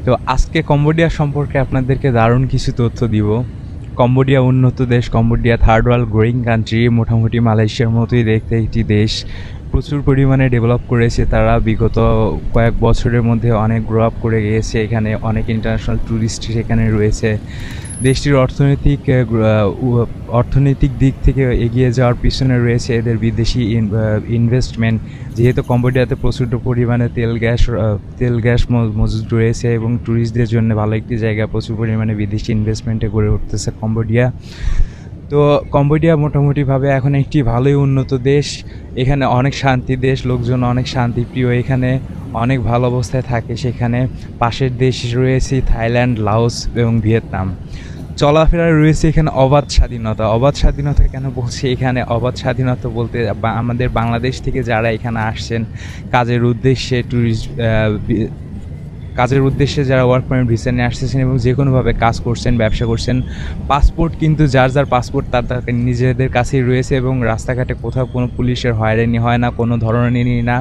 তো আজকে কম্বোডিয়া সম্পর্কে আপনাদেরকে দারুণ কিছু তথ্য দিব। কম্বোডিয়া উন্নত দেশ, Cambodia third world growing country, মোটামুটি মালয়েশিয়ার মতোই দেখতে একটি দেশ। প্রচুর পরিমাণে ডেভেলপ করেছে তারা বিগত কয়েক বছরের মধ্যে, অনেক গ্রো আপ করে গিয়েছে। এখানে অনেক ইন্টারন্যাশনাল ট্যুরিস্ট সেখানে রয়েছে। দেশটির অর্থনৈতিক দিক থেকে এগিয়ে যাওয়ার পিছনে রয়েছে এদের বিদেশি ইনভেস্টমেন্ট। যেহেতু কম্বোডিয়াতে প্রচুর পরিমাণে তেল গ্যাস মজুদ রয়েছে এবং ট্যুরিস্টদের জন্য ভালো একটি জায়গা, প্রচুর পরিমাণে বিদেশি ইনভেস্টমেন্টে গড়ে উঠতেছে কম্বোডিয়া। তো কম্বোডিয়া মোটামুটিভাবে এখন একটি ভালোই উন্নত দেশ। এখানে অনেক শান্তি দেশ, লোকজন অনেক শান্তিপ্রিয়, এখানে অনেক ভালো অবস্থায় থাকে। সেখানে পাশের দেশ রয়েছে থাইল্যান্ড, লাওস এবং ভিয়েতনাম। চলাফেরায় রয়েছে এখানে অবাধ স্বাধীনতা। অবাধ স্বাধীনতা কেন বলছি? এখানে অবাধ স্বাধীনতা বলতে আমাদের বাংলাদেশ থেকে যারা এখানে আসছেন কাজের উদ্দেশ্যে যারা ওয়ার্ক পারমিট ভিসা নিয়ে আসতেছেন এবং যে কোনোভাবে কাজ করছেন, ব্যবসা করছেন, পাসপোর্ট কিন্তু যার পাসপোর্ট তার নিজেদের কাছেই রয়েছে এবং রাস্তাঘাটে কোথাও কোনো পুলিশের হয়রানি হয় না, কোনো ধরনেরই না।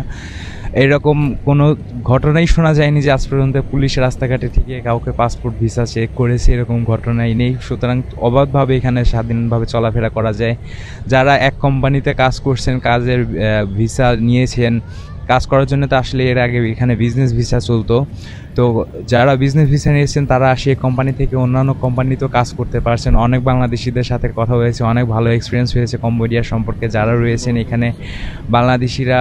এরকম কোনো ঘটনাই শোনা যায়নি যে আজ পর্যন্ত পুলিশ রাস্তাঘাটে থেকে কাউকে পাসপোর্ট ভিসা চেক করেছে, এরকম ঘটনাই নেই। সুতরাং অবাধভাবে এখানে স্বাধীনভাবে চলাফেরা করা যায়। যারা এক কোম্পানিতে কাজ করছেন, কাজের ভিসা নিয়েছেন, কাজ করার জন্য তো আসলে এর আগে এখানে বিজনেস ভিসা চলতো। তো যারা বিজনেস ভিসা নিয়েছেন তারা সেই কোম্পানি থেকে অন্যান্য কোম্পানিতেও কাজ করতে পারছেন। অনেক বাংলাদেশিদের সাথে কথা হয়েছে, অনেক ভালো এক্সপিরিয়েন্স হয়েছে কম্বোডিয়া সম্পর্কে। যারা রয়েছেন এখানে বাংলাদেশিরা,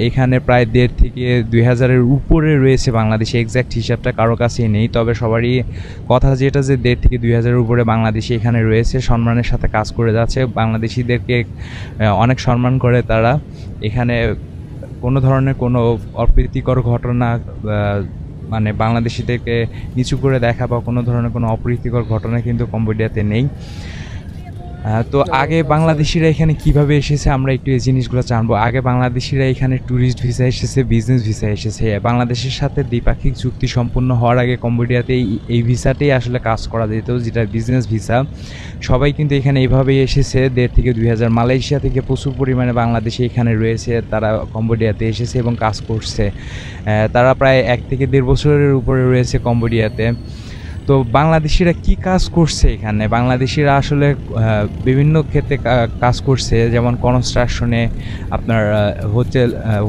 এখানে প্রায় 1,500 থেকে 2,000-এর উপরে রয়েছে বাংলাদেশি। এক্স্যাক্ট হিসাবটা কারো কাছেই নেই, তবে সবারই কথা যেটা যে 1,500 থেকে 2,000-এর উপরে বাংলাদেশি এখানে রয়েছে, সম্মানের সাথে কাজ করে যাচ্ছে। বাংলাদেশিদেরকে অনেক সম্মান করে তারা। এখানে কোনো ধরনের কোনো অপ্রীতিকর ঘটনা, মানে বাংলাদেশিদেরকে নিচু করে দেখা বা কোনো ধরনের কোনো অপ্রীতিকর ঘটনা কিন্তু কম্বোডিয়াতে নেই। তো আগে বাংলাদেশিরা এখানে কিভাবে এসেছে আমরা একটু এই জিনিসগুলো জানবো। আগে বাংলাদেশিরা এখানে ট্যুরিস্ট ভিসা এসেছে, বিজনেস ভিসা এসেছে। বাংলাদেশের সাথে দ্বিপাক্ষিক চুক্তি সম্পূর্ণ হওয়ার আগে কম্বোডিয়াতে এই ভিসাতেই আসলে কাজ করা যেত, যেটা বিজনেস ভিসা। সবাই কিন্তু এখানে এইভাবেই এসেছে। 1,500 থেকে 2,000 মালয়েশিয়া থেকে প্রচুর পরিমাণে বাংলাদেশি এখানে রয়েছে, তারা কম্বোডিয়াতে এসেছে এবং কাজ করছে। তারা প্রায় 1 থেকে 1.5 বছরের উপরে রয়েছে কম্বোডিয়াতে। তো বাংলাদেশিরা কি কাজ করছে এখানে? বাংলাদেশিরা আসলে বিভিন্ন ক্ষেত্রে কাজ করছে, যেমন কনস্ট্রাকশনে, আপনার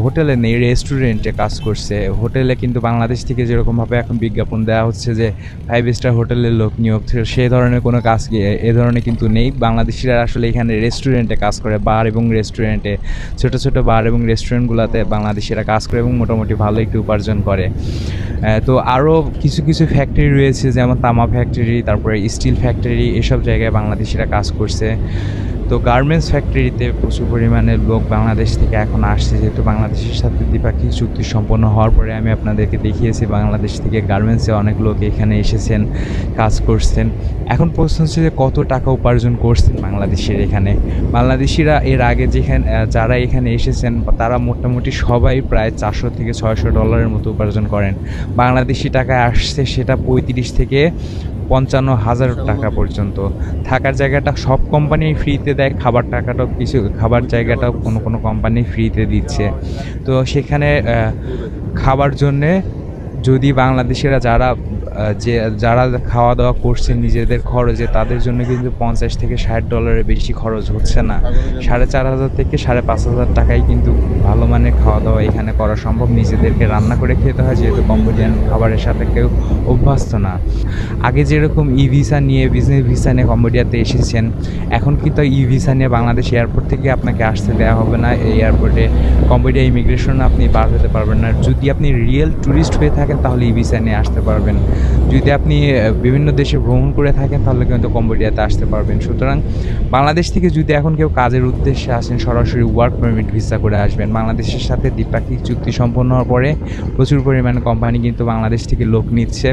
হোটেলে নেই, রেস্টুরেন্টে কাজ করছে। হোটেলে কিন্তু বাংলাদেশ থেকে যেরকমভাবে এখন বিজ্ঞাপন দেওয়া হচ্ছে যে 5 স্টার হোটেলের লোক নিয়োগ, সেই ধরনের কোনো কাজ এ ধরনের কিন্তু নেই। বাংলাদেশিরা আসলে এখানে রেস্টুরেন্টে কাজ করে, বার এবং রেস্টুরেন্টে, ছোটো ছোটো বার এবং রেস্টুরেন্টগুলোতে বাংলাদেশিরা কাজ করে এবং মোটামুটি ভালো একটু উপার্জন করে। তো আরও কিছু কিছু ফ্যাক্টরি রয়েছে, যেমন তামা ফ্যাক্টরি, তারপরে স্টিল ফ্যাক্টরি, এসব জায়গায় বাংলাদেশিরা কাজ করছে। তো গার্মেন্টস ফ্যাক্টরিতে প্রচুর পরিমাণে লোক বাংলাদেশ থেকে এখন আসছে, যেহেতু বাংলাদেশের সাথে দ্বিপাক্ষিক চুক্তি সম্পন্ন হওয়ার পরে আমি আপনাদেরকে দেখিয়েছি বাংলাদেশ থেকে গার্মেন্টসে অনেক লোক এখানে এসেছেন, কাজ করছেন। এখন প্রশ্ন হচ্ছে যে কত টাকা উপার্জন করছেন বাংলাদেশের এখানে। বাংলাদেশিরা এর আগে যারা এখানে এসেছেন তারা মোটামুটি সবাই প্রায় $400 থেকে $600 মতো উপার্জন করেন। বাংলাদেশি টাকায় আসছে সেটা 35 থেকে 55,000 টাকা পর্যন্ত। থাকার জায়গাটা সব কোম্পানি ফ্রিতে দেয়, খাবার জায়গাটাও কোনো কোনো কোম্পানি ফ্রিতে দিচ্ছে। তো সেখানে খাবার জন্যে যদি বাংলাদেশিরা যারা খাওয়া দাওয়া করছে নিজেদের খরচে, তাদের জন্য কিন্তু $50 থেকে $60 বেশি খরচ হচ্ছে না। 4,500 থেকে 5,500 টাকায় কিন্তু ভালো মানের খাওয়া দাওয়া এখানে করা সম্ভব। নিজেদেরকে রান্না করে খেতে হয়, যেহেতু কম্বোডিয়ান খাবারের সাথে কেউ অভ্যস্ত না। আগে যেরকম ই ভিসা নিয়ে, বিজনেস ভিসা নিয়ে কম্বোডিয়াতে এসেছেন, এখন কিন্তু ই ভিসা নিয়ে বাংলাদেশ এয়ারপোর্ট থেকে আপনাকে আসতে দেওয়া হবে না। এই এয়ারপোর্টে কম্বোডিয়া ইমিগ্রেশনে আপনি বার হতে পারবেন না। যদি আপনি রিয়েল ট্যুরিস্ট হয়ে থাকেন তাহলে ই ভিসা নিয়ে আসতে পারবেন। যদি আপনি বিভিন্ন দেশে ভ্রমণ করে থাকেন তাহলে কিন্তু কম্বোডিয়াতে আসতে পারবেন। সুতরাং বাংলাদেশ থেকে যদি এখন কেউ কাজের উদ্দেশ্যে আসেন, সরাসরি ওয়ার্ক পারমিট ভিসা করে আসবেন। বাংলাদেশের সাথে দ্বিপাক্ষিক চুক্তি সম্পন্ন হওয়ার পরে প্রচুর পরিমাণে কোম্পানি কিন্তু বাংলাদেশ থেকে লোক নিচ্ছে।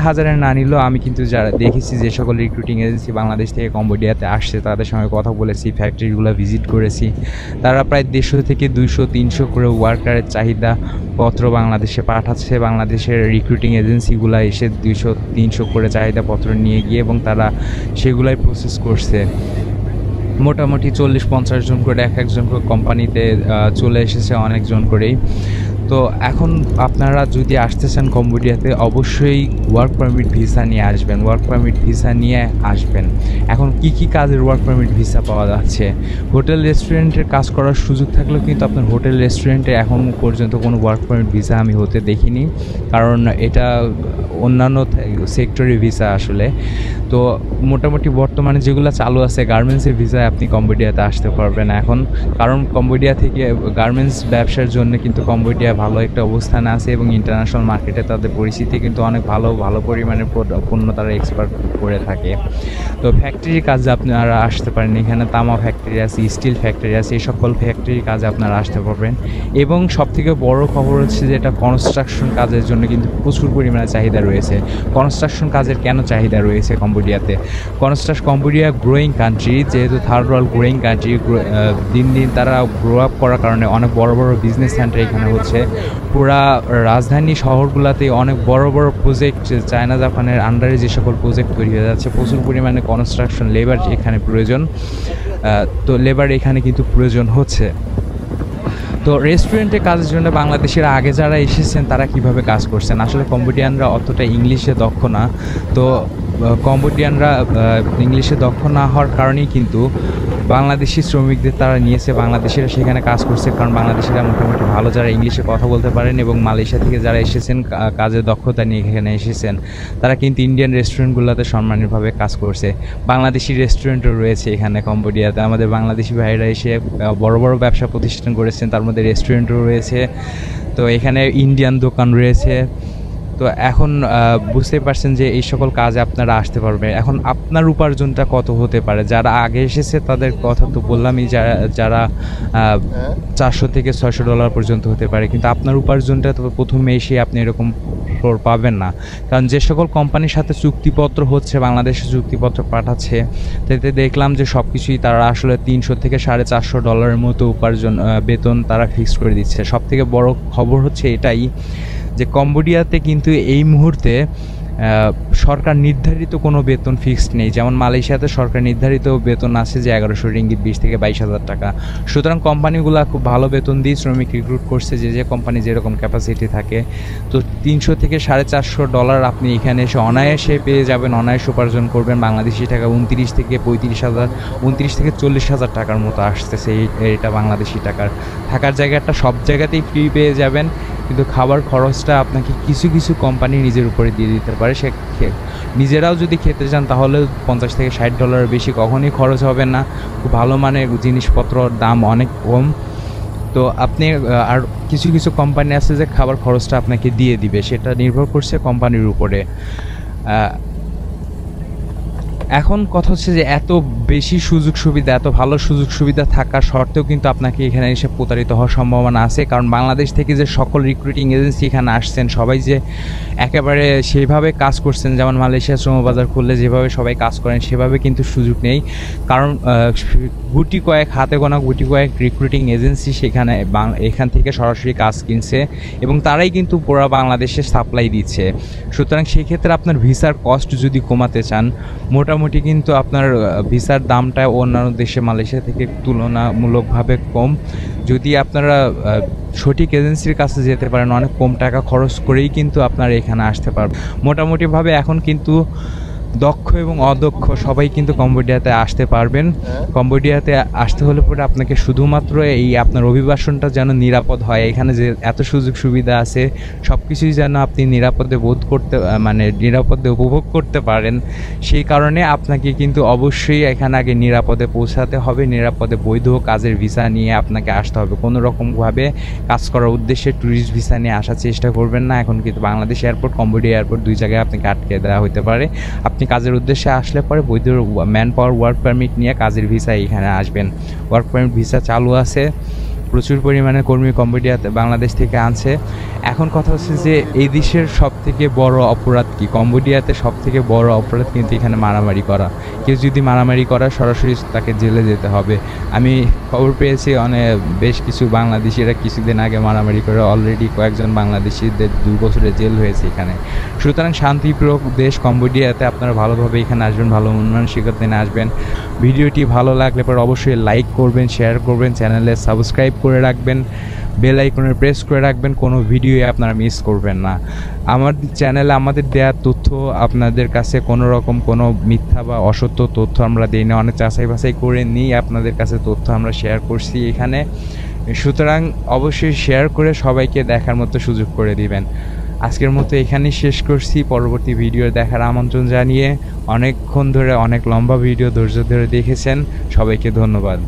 হাজারের না নিলেও আমি কিন্তু যারা দেখেছি, যে সকল রিক্রুটিং এজেন্সি বাংলাদেশ থেকে কম্বোডিয়াতে আসছে তাদের সঙ্গে কথা বলেছি, ফ্যাক্টরিগুলো ভিজিট করেছি। তারা প্রায় 150 থেকে 200-300 করে ওয়ার্কারের চাহিদা পত্র বাংলাদেশে পাঠাচ্ছে। বাংলাদেশের রিক্রুটিং এজেন্সিগুলো এসে 200-300 করে চাহিদাপত্র নিয়ে গিয়ে এবং তারা সেগুলাই প্রসেস করছে। মোটামুটি 40-50 জন করে এক একজন কোম্পানিতে চলে এসেছে, অনেকজন করেই। তো এখন আপনারা যদি আসতে চান কম্বোডিয়াতে, অবশ্যই ওয়ার্ক পারমিট ভিসা নিয়ে আসবেন, ওয়ার্ক পারমিট ভিসা নিয়ে আসবেন। এখন কি কি কাজের ওয়ার্ক পারমিট ভিসা পাওয়া যাচ্ছে? হোটেল রেস্টুরেন্টের কাজ করার সুযোগ থাকলেও কিন্তু আপনার হোটেল রেস্টুরেন্টে এখন পর্যন্ত কোনো ওয়ার্ক পারমিট ভিসা আমি হতে দেখিনি, কারণ এটা অন্যান্য সেক্টরের ভিসা আসলে। তো মোটামুটি বর্তমানে যেগুলো চালু আছে, গার্মেন্টসের ভিসায় আপনি কম্বোডিয়াতে আসতে পারবেন এখন, কারণ কম্বোডিয়া থেকে গার্মেন্টস ব্যবসার জন্য কিন্তু কম্বোডিয়া ভালো একটা অবস্থানে আছে এবং ইন্টারন্যাশনাল মার্কেটে তাদের পরিস্থিতি কিন্তু অনেক ভালো পরিমাণের পণ্য তারা এক্সপোর্ট করে থাকে। তো ফ্যাক্টরির কাজে আপনারা আসতে পারেন, এখানে তামা ফ্যাক্টরি আছে, স্টিল ফ্যাক্টরি আছে, এই সকল ফ্যাক্টরির কাজে আপনারা আসতে পারবেন। এবং সবথেকে বড় খবর হচ্ছে যে এটা কনস্ট্রাকশন কাজের জন্য কিন্তু প্রচুর পরিমাণে চাহিদা রয়েছে। কনস্ট্রাকশন কাজের কেন চাহিদা রয়েছে কম্বোডিয়াতে? কম্বোডিয়া গ্রোয়িং কান্ট্রি, যেহেতু থার্ড ওয়ার্ল্ড গ্রোয়িং কান্ট্রি, দিন দিন তারা গ্রো আপ করার কারণে অনেক বড় বড় বিজনেস সেন্টার এখানে হচ্ছে। পুরা রাজধানী শহরগুলোতে অনেক বড় বড় প্রজেক্ট, চায়না জাপানের আন্ডারে যে সকল প্রজেক্ট তৈরি হয়ে যাচ্ছে, প্রচুর পরিমাণে কনস্ট্রাকশন লেবার এখানে প্রয়োজন। তো লেবার এখানে কিন্তু প্রয়োজন হচ্ছে। তো রেস্টুরেন্টে কাজের জন্য বাংলাদেশের আগে যারা এসেছেন তারা কিভাবে কাজ করছেন? আসলে কম্বোডিয়ানরা অতটা ইংলিশে দক্ষ না। তো কম্বোডিয়ানরা ইংলিশে দক্ষ না হওয়ার কারণেই কিন্তু বাংলাদেশি শ্রমিকদের তারা নিয়েছে, বাংলাদেশিরা সেখানে কাজ করছে, কারণ বাংলাদেশিরা মোটামুটি ভালো যারা ইংলিশে কথা বলতে পারেন এবং মালয়েশিয়া থেকে যারা এসেছেন কাজের দক্ষতা নিয়ে এখানে এসেছেন, তারা কিন্তু ইন্ডিয়ান রেস্টুরেন্টগুলোতে সম্মানিতভাবে কাজ করছে। বাংলাদেশি রেস্টুরেন্টও রয়েছে এখানে কম্বোডিয়াতে, আমাদের বাংলাদেশি ভাইরা এসে বড় বড় ব্যবসা প্রতিষ্ঠান করেছেন, তার মধ্যে রেস্টুরেন্টও রয়েছে। তো এখানে ইন্ডিয়ান দোকান রয়েছে। তো এখন বুঝতে পারছেন যে এই সকল কাজে আপনারা আসতে পারবেন। এখন আপনার উপার্জনটা কত হতে পারে? যারা আগে এসেছে তাদের কথা তো বললামই, যারা $400 থেকে $600 পর্যন্ত হতে পারে, কিন্তু আপনার উপার্জনটা তো প্রথমে এসে আপনি এরকম ফ্লোর পাবেন না, কারণ যে সকল কোম্পানির সাথে চুক্তিপত্র হচ্ছে, বাংলাদেশে চুক্তিপত্র পাঠাচ্ছে, তাতে দেখলাম যে সব কিছুই তারা আসলে $300 থেকে $450 মতো উপার্জন বেতন তারা ফিক্সড করে দিচ্ছে। সব থেকে বড় খবর হচ্ছে এটাই যে কম্বোডিয়াতে কিন্তু এই মুহূর্তে সরকার নির্ধারিত কোনো বেতন ফিক্সড নেই। যেমন মালয়েশিয়াতে সরকার নির্ধারিত বেতন আছে যে 1100 রিঙ্গিত, 20 থেকে 22,000 টাকা। সুতরাং কোম্পানিগুলো খুব ভালো বেতন দিয়ে শ্রমিক রিক্রুট করছে, যে কোম্পানি যেরকম ক্যাপাসিটি থাকে। তো $300 থেকে $450 আপনি এখানে এসে অনায়াসে পেয়ে যাবেন, অনায়াসে উপার্জন করবেন। বাংলাদেশি টাকা 29 থেকে 35,000, 29 থেকে 40,000 টাকার মতো আসতেছে এটা বাংলাদেশি টাকার। থাকার জায়গাটা সব জায়গাতেই ফ্রি পেয়ে যাবেন, কিন্তু খাবার খরচটা আপনাকে কিছু কিছু কোম্পানি নিজের উপরে দিয়ে দিতে পারে। সে নিজেরাও যদি খেতে চান তাহলে $50 থেকে $60 বেশি কখনোই খরচ হবে না। খুব ভালো মানের জিনিসপত্রর দাম অনেক কম। তো আপনি আর কিছু কিছু কোম্পানি আছে যে খাবার খরচটা আপনাকে দিয়ে দিবে, সেটা নির্ভর করছে কোম্পানির উপরে। এখন কথা হচ্ছে যে এত বেশি সুযোগ সুবিধা, এত ভালো সুযোগ সুবিধা থাকা সত্ত্বেও কিন্তু আপনাকে এখানে এসে প্রতারিত হওয়ার সম্ভাবনা আছে, কারণ বাংলাদেশ থেকে যে সকল রিক্রুটিং এজেন্সি এখানে আসছেন সবাই যে একেবারে সেইভাবে কাজ করছেন, যেমন মালয়েশিয়া শ্রমবাজার খুললে যেভাবে সবাই কাজ করেন সেভাবে কিন্তু সুযোগ নেই। কারণ গুটি কয়েক, হাতে গোনা গুটি কয়েক রিক্রুটিং এজেন্সি সেখানে এখান থেকে সরাসরি কাজ কিনছে এবং তারাই কিন্তু পুরো বাংলাদেশে সাপ্লাই দিচ্ছে। সুতরাং সেই ক্ষেত্রে আপনার ভিসার কস্ট যদি কমাতে চান, মোটামুটি কিন্তু আপনার ভিসার দামটা অন্যান্য দেশে মালয়েশিয়া থেকে তুলনামূলকভাবে কম। যদি আপনারা সঠিক এজেন্সির কাছে যেতে পারেন, অনেক কম টাকা খরচ করেই কিন্তু আপনারা এখানে আসতে পারবেন। মোটামুটিভাবে এখন কিন্তু দক্ষ এবং অদক্ষ সবাই কিন্তু কম্বোডিয়াতে আসতে পারবেন। কম্বোডিয়াতে আসতে হলে পরে আপনাকে শুধুমাত্র এই আপনার অভিবাসনটা যেন নিরাপদ হয়, এখানে যে এত সুযোগ সুবিধা আছে সব কিছুই যেন আপনি নিরাপদে নিরাপদে উপভোগ করতে পারেন, সেই কারণে আপনাকে কিন্তু অবশ্যই এখানে আগে নিরাপদে পৌঁছাতে হবে। নিরাপদে বৈধ কাজের ভিসা নিয়ে আপনাকে আসতে হবে। কোনো রকমভাবে কাজ করার উদ্দেশ্যে ট্যুরিস্ট ভিসা নিয়ে আসার চেষ্টা করবেন না। এখন কিন্তু বাংলাদেশ এয়ারপোর্ট, কম্বোডিয়া এয়ারপোর্ট, দুই জায়গায় আপনাকে আটকে দেওয়া হতে পারে। আপনি কাজের উদ্দেশ্যে আসলে পরে বৈধ ম্যান পাওয়ার ওয়ার্ক পারমিট নিয়ে কাজের ভিসা এখানে আসবেন। ওয়ার্ক পারমিট ভিসা চালু আছে, প্রচুর পরিমাণে কর্মী কম্বোডিয়াতে বাংলাদেশ থেকে আনছে। এখন কথা হচ্ছে যে এই দেশের সবথেকে বড় অপরাধ কি? কম্বোডিয়াতে সবথেকে বড় অপরাধ কিন্তু এখানে মারামারি করা। কেউ যদি মারামারি করে সরাসরি তাকে জেলে যেতে হবে। আমি খবর পেয়েছি বেশ কিছু বাংলাদেশিরা কিছুদিন আগে মারামারি করে অলরেডি কয়েকজন বাংলাদেশিদের 2 বছরের জেল হয়েছে এখানে। সুতরাং শান্তিপ্রিয় দেশ কম্বোডিয়াতে আপনারা ভালোভাবে এখানে আসবেন, ভালো মানসিকতা নিয়ে আসবেন। ভিডিওটি ভালো লাগলে পর অবশ্যই লাইক করবেন, শেয়ার করবেন, চ্যানেলে সাবস্ক্রাইব করে রাখবেন, বেল আইকনে প্রেস করে রাখবেন, কোনো ভিডিও আপনারা মিস করবেন না। আমার চ্যানেলে আমাদের দেওয়া তথ্য আপনাদের কাছে কোনো রকম কোনো মিথ্যা বা অসত্য তথ্য আমরা দিই না, অনেক যাচাই বাছাই করে নিয়ে আপনাদের কাছে তথ্য আমরা শেয়ার করছি এখানে। সুতরাং অবশ্যই শেয়ার করে সবাইকে দেখার মতো সুযোগ করে দিবেন। আজকের মতো এখানেই শেষ করছি। পরবর্তী ভিডিও দেখার আমন্ত্রণ জানিয়ে অনেকক্ষণ ধরে অনেক লম্বা ভিডিও ধৈর্য ধরে দেখেছেন, সবাইকে ধন্যবাদ।